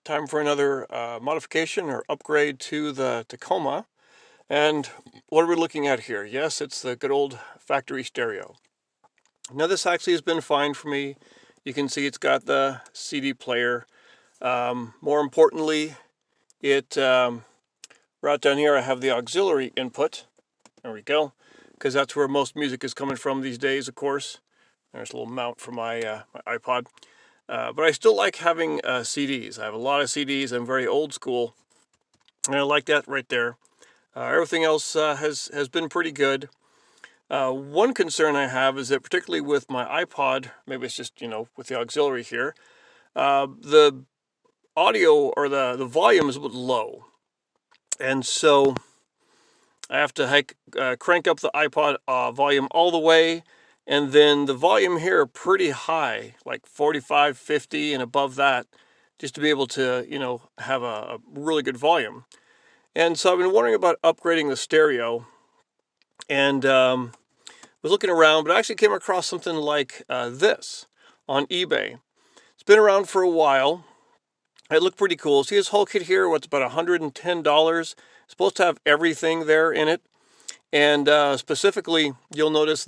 Time for another modification or upgrade to the Tacoma. And what are we looking at here? Yes, it's the good old factory stereo. Now this actually has been fine for me. You can see it's got the CD player. More importantly, it right down here I have the auxiliary input. There we go, because that's where most music is coming from these days, of course. There's a little mount for my, my iPod. But I still like having CDs. I have a lot of CDs. I'm very old school, and I like that right there. Everything else has been pretty good. One concern I have is that, particularly with my iPod, maybe it's just, with the auxiliary here, the audio or the volume is a bit low. And so I have to crank up the iPod volume all the way, and then the volume here pretty high, like 45, 50 and above that, just to be able to, have a really good volume. And so I've been wondering about upgrading the stereo, and was looking around, but I actually came across something like this on eBay. It's been around for a while. It looked pretty cool. See this whole kit here, what's about $110. It's supposed to have everything there in it. And specifically, you'll notice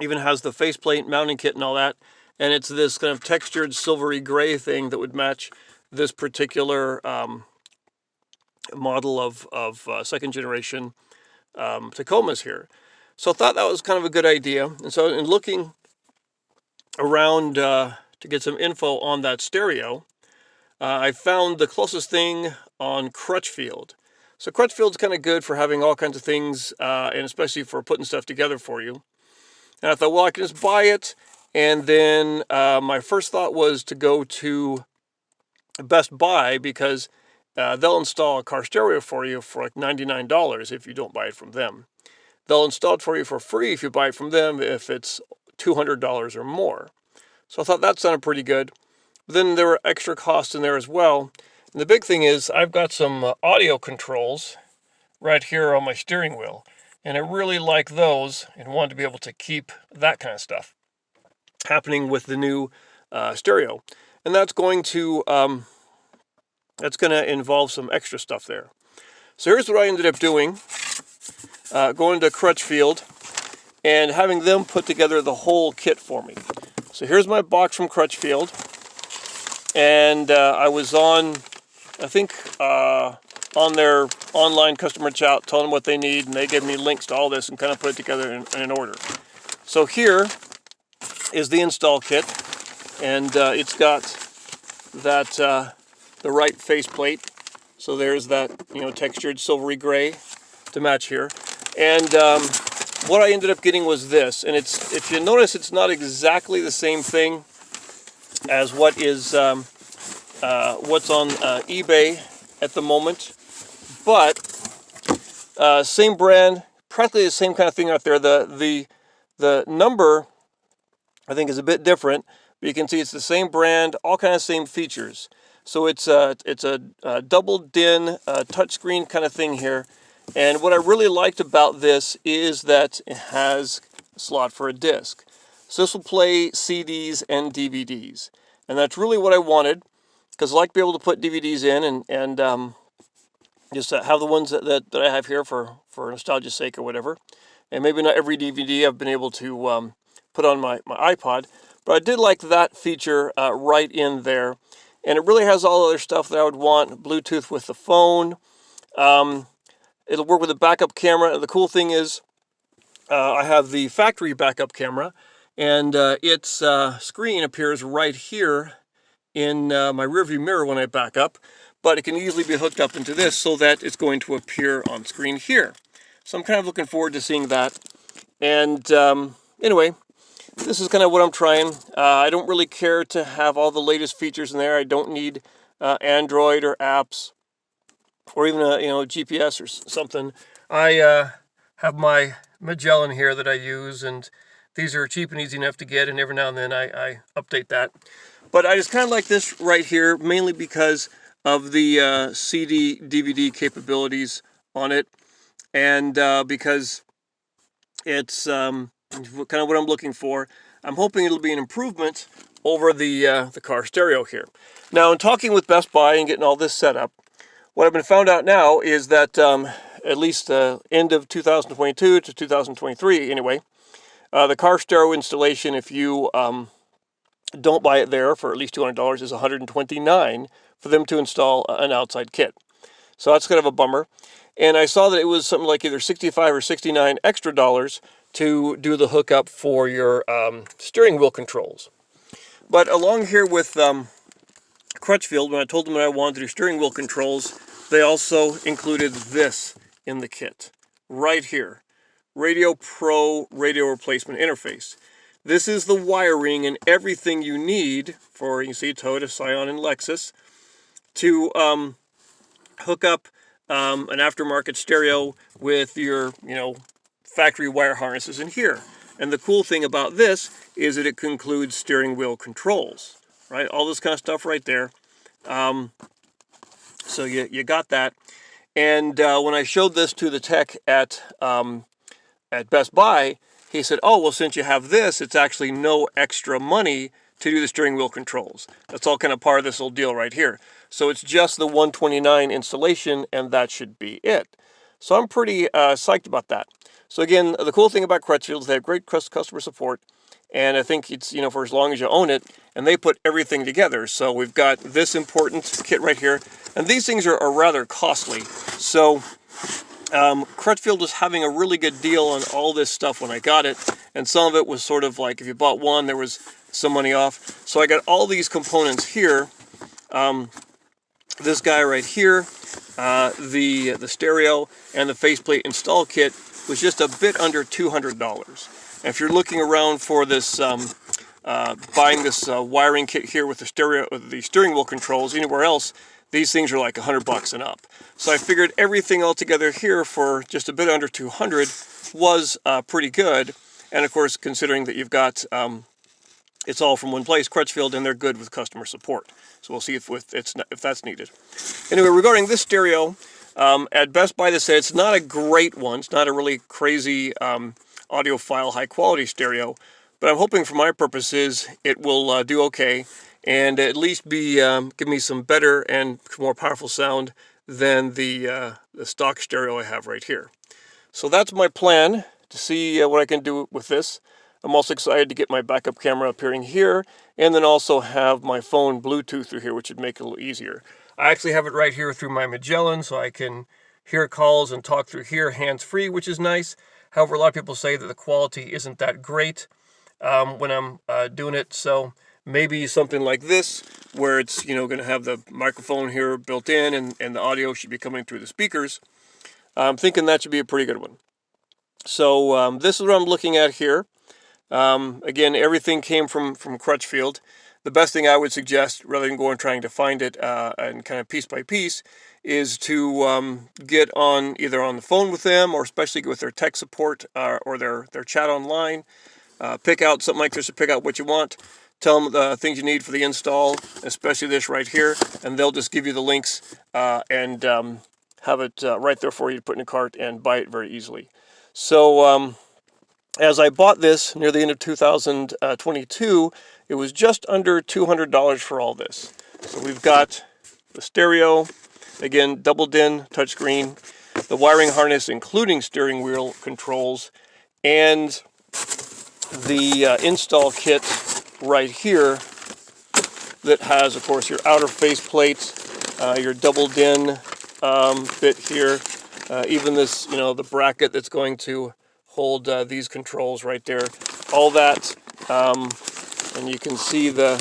even has the faceplate mounting kit and all that. And it's this kind of textured silvery gray thing that would match this particular model of second generation Tacomas here. So I thought that was kind of a good idea. And so in looking around to get some info on that stereo, I found the closest thing on Crutchfield. So Crutchfield's kind of good for having all kinds of things, and especially for putting stuff together for you. And I thought, well, I can just buy it. And then my first thought was to go to Best Buy, because they'll install a car stereo for you for like $99 if you don't buy it from them. They'll install it for you for free if you buy it from them if it's $200 or more. So I thought that sounded pretty good. But then there were extra costs in there as well. And the big thing is I've got some audio controls right here on my steering wheel. And I really like those and wanted to be able to keep that kind of stuff happening with the new stereo. And that's going to involve some extra stuff there. So here's what I ended up doing. Going to Crutchfield and having them put together the whole kit for me. So here's my box from Crutchfield. And I was on their online customer chat, telling them what they need, and they gave me links to all this and kind of put it together in an order. So here is the install kit, and it's got that the right faceplate. So there's that textured silvery gray to match here, and what I ended up getting was this. And it's, if you notice, it's not exactly the same thing as what is what's on eBay at the moment, but same brand, practically the same kind of thing out there. The number, I think, is a bit different, but you can see it's the same brand, all kind of same features. So it's a double DIN touchscreen kind of thing here. And what I really liked about this is that it has a slot for a disc. So this will play CDs and DVDs. And that's really what I wanted, because I like to be able to put DVDs in and just have the ones that I have here for nostalgia's sake or whatever. And maybe not every DVD I've been able to put on my iPod, but I did like that feature right in there. And it really has all the other stuff that I would want. Bluetooth with the phone. It'll work with a backup camera. And the cool thing is I have the factory backup camera, and its screen appears right here in my rearview mirror when I back up, but it can easily be hooked up into this so that it's going to appear on screen here. So I'm kind of looking forward to seeing that. And anyway, this is kind of what I'm trying. I don't really care to have all the latest features in there. I don't need Android or apps, or even a GPS or something. I have my Magellan here that I use, and these are cheap and easy enough to get, and every now and then I update that. But I just kind of like this right here, mainly because of the CD DVD capabilities on it, and because it's kind of what I'm looking for. I'm hoping it'll be an improvement over the car stereo here. Now, in talking with Best Buy and getting all this set up, what I've been found out now is that at least end of 2022 to 2023 anyway, the car stereo installation, if you don't buy it there for at least $200, is $129 for them to install an outside kit. So that's kind of a bummer. And I saw that it was something like either $65 or $69 extra dollars to do the hookup for your steering wheel controls. But along here with Crutchfield, when I told them that I wanted to do steering wheel controls, they also included this in the kit, right here. Radio Pro radio replacement interface. This is the wiring and everything you need for, you can see, Toyota, Scion, and Lexus to hook up an aftermarket stereo with your, factory wire harnesses in here. And the cool thing about this is that it includes steering wheel controls, right? All this kind of stuff right there. So you got that. And when I showed this to the tech at Best Buy, he said, oh, well, since you have this, it's actually no extra money to do the steering wheel controls. That's all kind of part of this little deal right here. So it's just the $129 installation, and that should be it. So I'm pretty psyched about that. So again, the cool thing about Crutchfield is they have great customer support, and I think it's, for as long as you own it, and they put everything together. So we've got this important kit right here, and these things are rather costly. So Crutchfield was having a really good deal on all this stuff when I got it, and some of it was sort of like if you bought one, there was some money off. So I got all these components here. This guy right here, the stereo and the faceplate install kit was just a bit under $200. And if you're looking around for this, buying this wiring kit here with the steering wheel controls anywhere else, these things are like $100 and up. So I figured everything all together here for just a bit under $200 was pretty good. And of course, considering that you've got it's all from one place, Crutchfield, and they're good with customer support. So we'll see if that's needed. Anyway, regarding this stereo, at Best Buy they said it's not a great one. It's not a really crazy audiophile, high-quality stereo. But I'm hoping for my purposes it will do okay and at least be give me some better and more powerful sound than the stock stereo I have right here. So that's my plan to see what I can do with this. I'm also excited to get my backup camera appearing here and then also have my phone Bluetooth through here, which would make it a little easier. I actually have it right here through my Magellan, so I can hear calls and talk through here hands-free, which is nice. However, a lot of people say that the quality isn't that great when I'm doing it, so maybe something like this, where it's going to have the microphone here built in and the audio should be coming through the speakers. I'm thinking that should be a pretty good one. So this is what I'm looking at here. Again, everything came from Crutchfield. The best thing I would suggest, rather than going trying to find it and kind of piece by piece, is to get on either on the phone with them, or especially with their tech support or their chat online. Pick out something like this, or pick out what you want. Tell them the things you need for the install, especially this right here, and they'll just give you the links and have it right there for you to put in a cart and buy it very easily. So as I bought this near the end of 2022, it was just under $200 for all this. So we've got the stereo, again, double DIN touchscreen, the wiring harness including steering wheel controls, and the install kit right here that has, of course, your outer faceplate, your double DIN bit here, even this, the bracket that's going to hold these controls right there. All that, and you can see there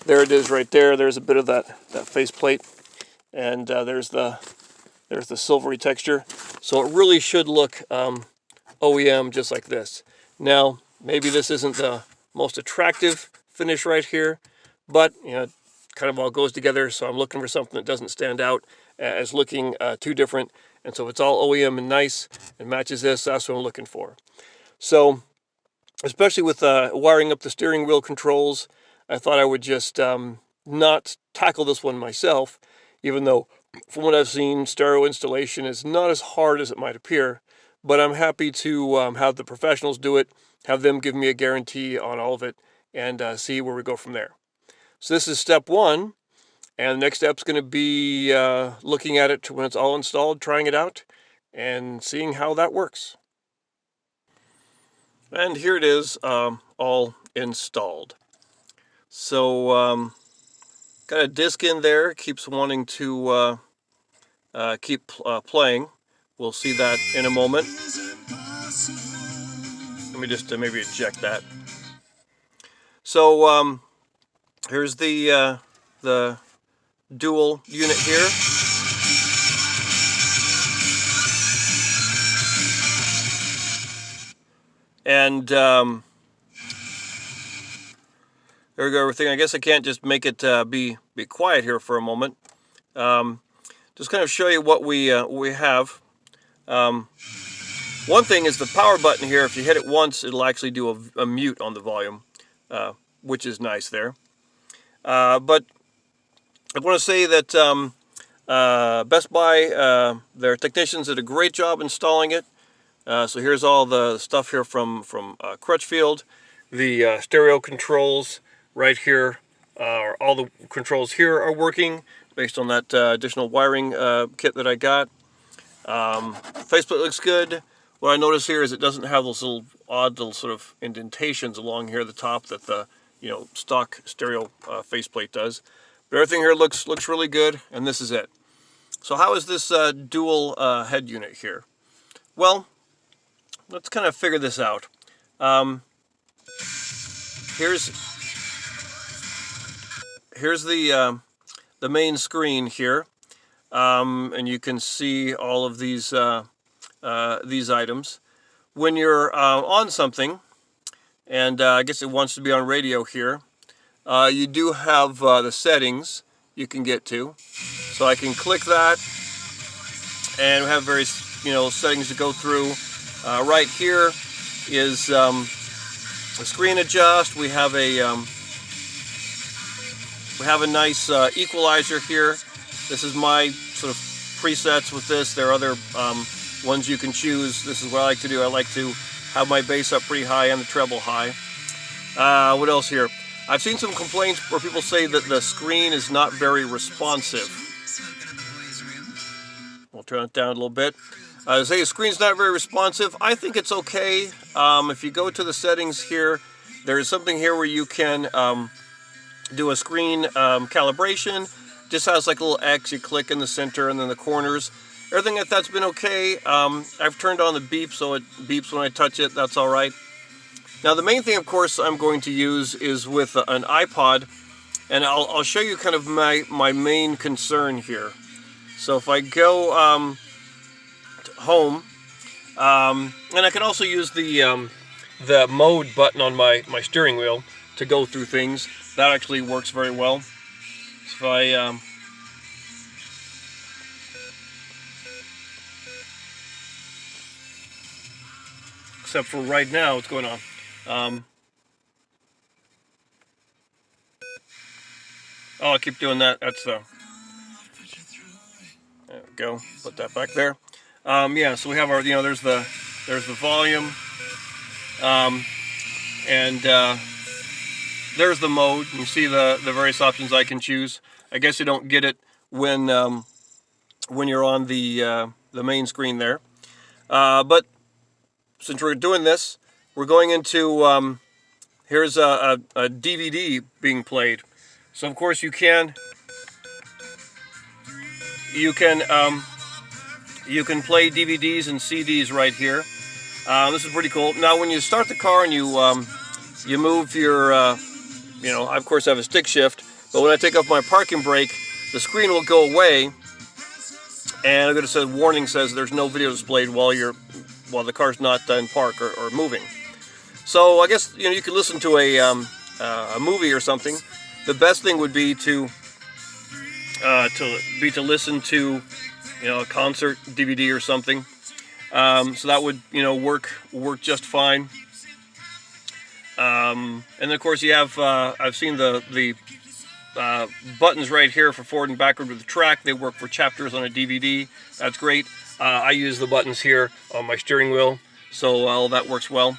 it is right there. There's a bit of that faceplate, and there's the silvery texture. So it really should look OEM just like this. Now, maybe this isn't the most attractive finish right here, but it kind of all goes together. So I'm looking for something that doesn't stand out as looking too different. And so it's all OEM and nice and matches this. That's what I'm looking for. So especially with wiring up the steering wheel controls, I thought I would just not tackle this one myself, even though from what I've seen, stereo installation is not as hard as it might appear. But I'm happy to have the professionals do it have them give me a guarantee on all of it, and see where we go from there. So this is step one, and the next step is going to be looking at it when it's all installed, trying it out, and seeing how that works. And here it is, all installed. So got a disc in there, keeps wanting to keep playing. We'll see that in a moment. Let me just maybe eject that. So here's the dual unit here. And there we go, everything. I guess I can't just make it be quiet here for a moment. Just kind of show you what we have. One thing is the power button here. If you hit it once, it'll actually do a mute on the volume, which is nice there. But I want to say that Best Buy, their technicians did a great job installing it. So here's all the stuff here from Crutchfield. The stereo controls right here, all the controls here are working based on that additional wiring kit that I got. Faceplate looks good. What I notice here is it doesn't have those little odd little sort of indentations along here at the top that the stock stereo faceplate does. But everything here looks really good, and this is it. So how is this dual head unit here? Well, let's kind of figure this out. Here's the main screen here, and you can see all of these items. When you're on something, and I guess it wants to be on radio here, you do have the settings you can get to. So I can click that, and we have various settings to go through. Right here is a screen adjust. We have a nice equalizer here. This is my sort of presets with this. There are other ones you can choose. This is what I like to do. I like to have my bass up pretty high and the treble high. What else here? I've seen some complaints where people say that the screen is not very responsive. We'll turn it down a little bit. They say the screen's not very responsive. I think it's okay. If you go to the settings here, there's something here where you can do a screen calibration. Just has like a little X, you click in the center and then the corners. Everything like that's been okay. I've turned on the beep so it beeps when I touch it. That's all right. Now the main thing, of course, I'm going to use is with an iPod, and I'll show you kind of my main concern here. So if I go to home, and I can also use the mode button on my steering wheel to go through things. That actually works very well. So if I except for right now, what's going on? Oh, I keep doing that. That's the. There we go. Put that back there. Yeah. So we have our. There's the volume. And there's the mode. You see the various options I can choose. I guess you don't get it when you're on the main screen there. But since we're doing this, we're going into here's a DVD being played. So of course you can play DVDs and CDs right here. This is pretty cool. Now when you start the car and you move your I of course have a stick shift, but when I take off my parking brake, the screen will go away, and I'm going to say warning says there's no video displayed while the car's not in park or moving. So I guess you could listen to a movie or something. The best thing would be to listen to a concert DVD or something. So that would work just fine. And then of course you have I've seen the buttons right here for forward and backward with the track. They work for chapters on a DVD. That's great. I use the buttons here on my steering wheel, so all that works well.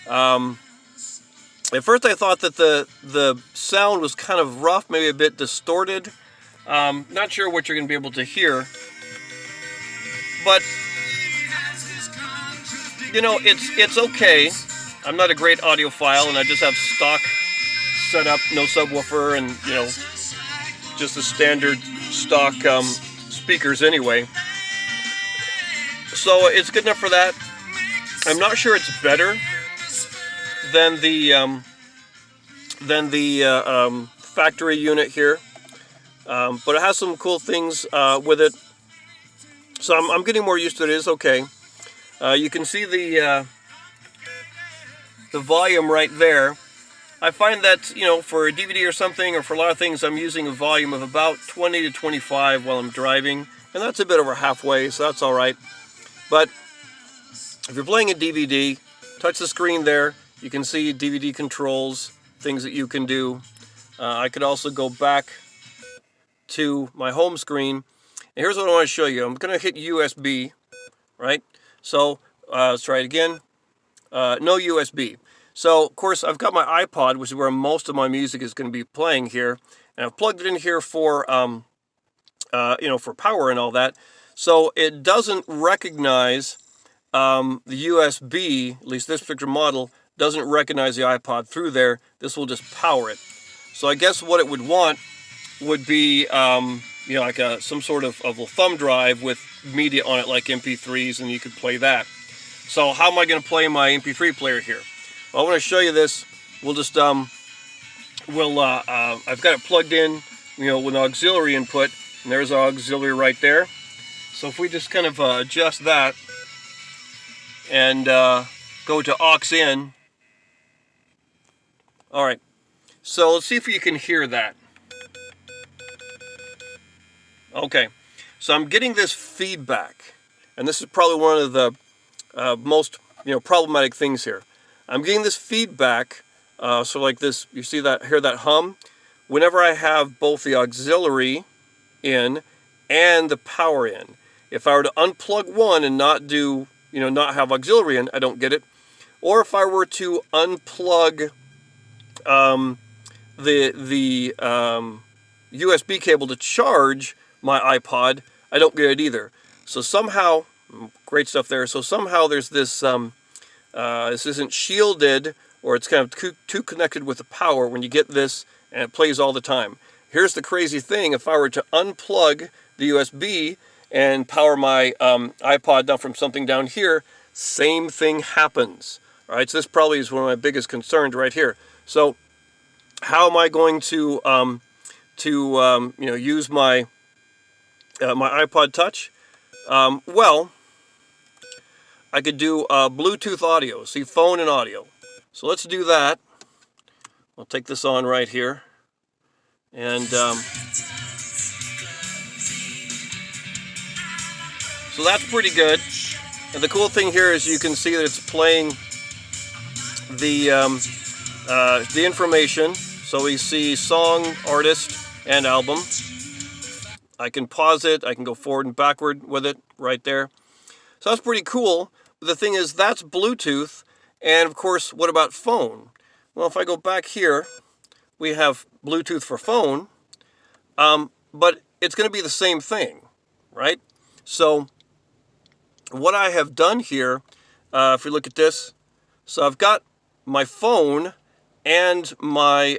At first I thought that the sound was kind of rough, maybe a bit distorted. Not sure what you're going to be able to hear, but you know, it's okay. I'm not a great audiophile, and I just have stock setup, no subwoofer, and you know, just the standard stock speakers anyway. So it's good enough for that. I'm not sure it's better than the factory unit here, but it has some cool things with it. So I'm getting more used to it. It is okay. You can see the volume right there. I find that, you know, for a DVD or something, or for a lot of things, I'm using a volume of about 20 to 25 while I'm driving, and that's a bit over halfway, so that's all right. But if you're playing a DVD, touch the screen there. You can see DVD controls, things that you can do. I could also go back to my home screen. And here's what I want to show you. I'm going to hit USB, right? So let's try it again. No USB. So, of course, I've got my iPod, which is where most of my music is going to be playing here. And I've plugged it in here for, you know, for power and all that. So it doesn't recognize the USB, at least this particular model, doesn't recognize the iPod through there. This will just power it. So I guess what it would want would be, you know, like some sort of a thumb drive with media on it, like MP3s, and you could play that. So how am I going to play my MP3 player here? Well, I want to show you this. We'll just, I've got it plugged in, you know, with an auxiliary input, and there's our auxiliary right there. So if we just kind of adjust that and go to aux in. All right, so let's see if you can hear that. Okay, so I'm getting this feedback, and this is probably one of the most, you know, problematic things here. I'm getting this feedback, so like this, you see that, hear that hum? Whenever I have both the auxiliary in and the power in. If I were to unplug one and not do, you know, not have auxiliary in, I don't get it. Or if I were to unplug the USB cable to charge my iPod, I don't get it either. So somehow, great stuff there. So somehow there's this, this isn't shielded, or it's kind of too connected with the power when you get this, and it plays all the time. Here's the crazy thing: if I were to unplug the USB and power my iPod down from something down here, same thing happens. All right, so this probably is one of my biggest concerns right here. So how am I going to you know, use my my iPod Touch? Well, I could do Bluetooth audio, see, phone and audio. So let's do that. I'll take this on right here. And so that's pretty good. And the cool thing here is you can see that it's playing the information. So we see song, artist, and album. I can pause it. I can go forward and backward with it right there. So that's pretty cool. But the thing is, that's Bluetooth. And of course, what about phone? Well, if I go back here, we have Bluetooth for phone, but it's going to be the same thing, right? So what I have done here, if you look at this, so I've got my phone and my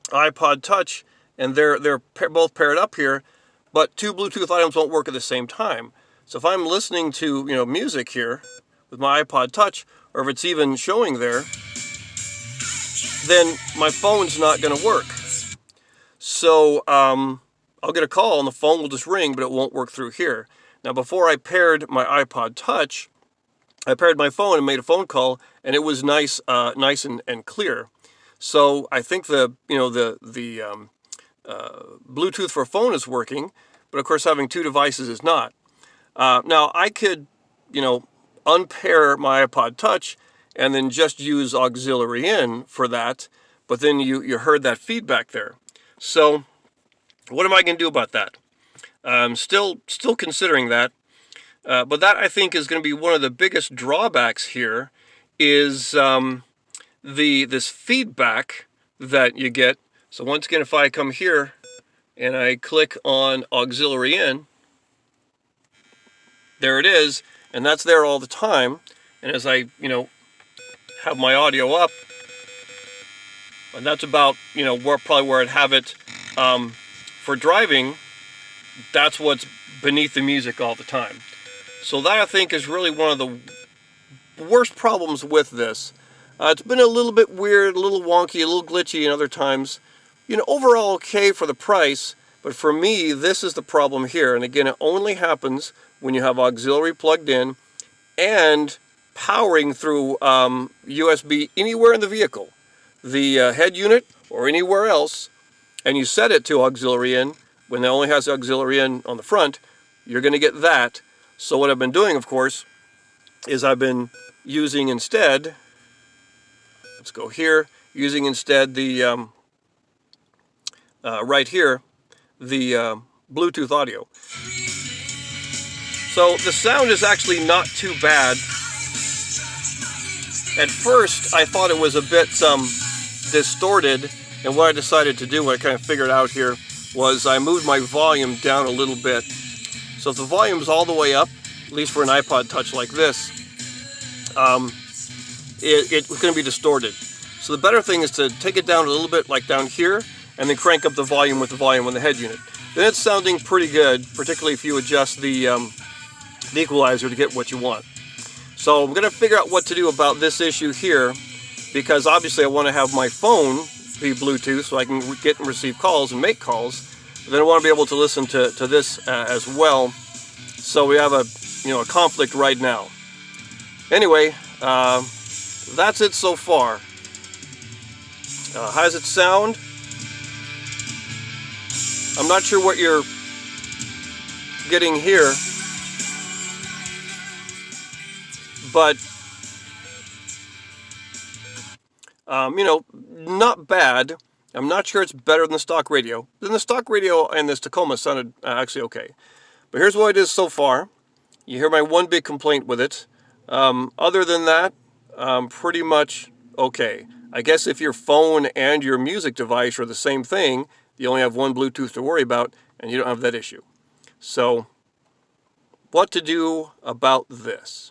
iPod Touch, and they're both paired up here, but two Bluetooth items won't work at the same time. So if I'm listening to, you know, music here with my iPod Touch, or if it's even showing there, then my phone's not going to work. So I'll get a call and the phone will just ring, but it won't work through here. Now, before I paired my iPod Touch, I paired my phone and made a phone call, and it was nice and clear. So I think the Bluetooth for phone is working, but of course having two devices is not. Now I could, you know, unpair my iPod Touch and then just use auxiliary in for that, but then you heard that feedback there. So what am I going to do about that? I'm still considering that, but that I think is going to be one of the biggest drawbacks here, is this feedback that you get. So once again, if I come here and I click on auxiliary in, there it is, and that's there all the time. And as I, have my audio up, and that's about, probably where I'd have it for driving. That's what's beneath the music all the time. So that, I think, is really one of the worst problems with this. It's been a little bit weird, a little wonky, a little glitchy in other times. Overall okay for the price, but for me, this is the problem here. And again, it only happens when you have auxiliary plugged in and powering through USB anywhere in the vehicle, the head unit or anywhere else, and you set it to auxiliary in. When it only has auxiliary in on the front, you're going to get that. So what I've been doing, of course, is I've been using instead, let's go here, using instead the, right here, the Bluetooth audio. So the sound is actually not too bad. At first, I thought it was a bit distorted, and what I decided to do, what I kind of figured out here, was I moved my volume down a little bit. So if the volume's all the way up, at least for an iPod Touch like this, it's going to be distorted. So the better thing is to take it down a little bit, like down here, and then crank up the volume with the volume on the head unit. Then it's sounding pretty good, particularly if you adjust the equalizer to get what you want. So I'm going to figure out what to do about this issue here, because obviously I want to have my phone be Bluetooth so I can get and receive calls and make calls. But then I want to be able to listen to this as well. So we have a conflict right now. Anyway, that's it so far. How does it sound? I'm not sure what you're getting here, but not bad. I'm not sure it's better than the stock radio. Then the stock radio and this Tacoma sounded actually okay. But here's what it is so far. You hear my one big complaint with it. Other than that, pretty much okay. I guess if your phone and your music device are the same thing, you only have one Bluetooth to worry about, and you don't have that issue. So, what to do about this?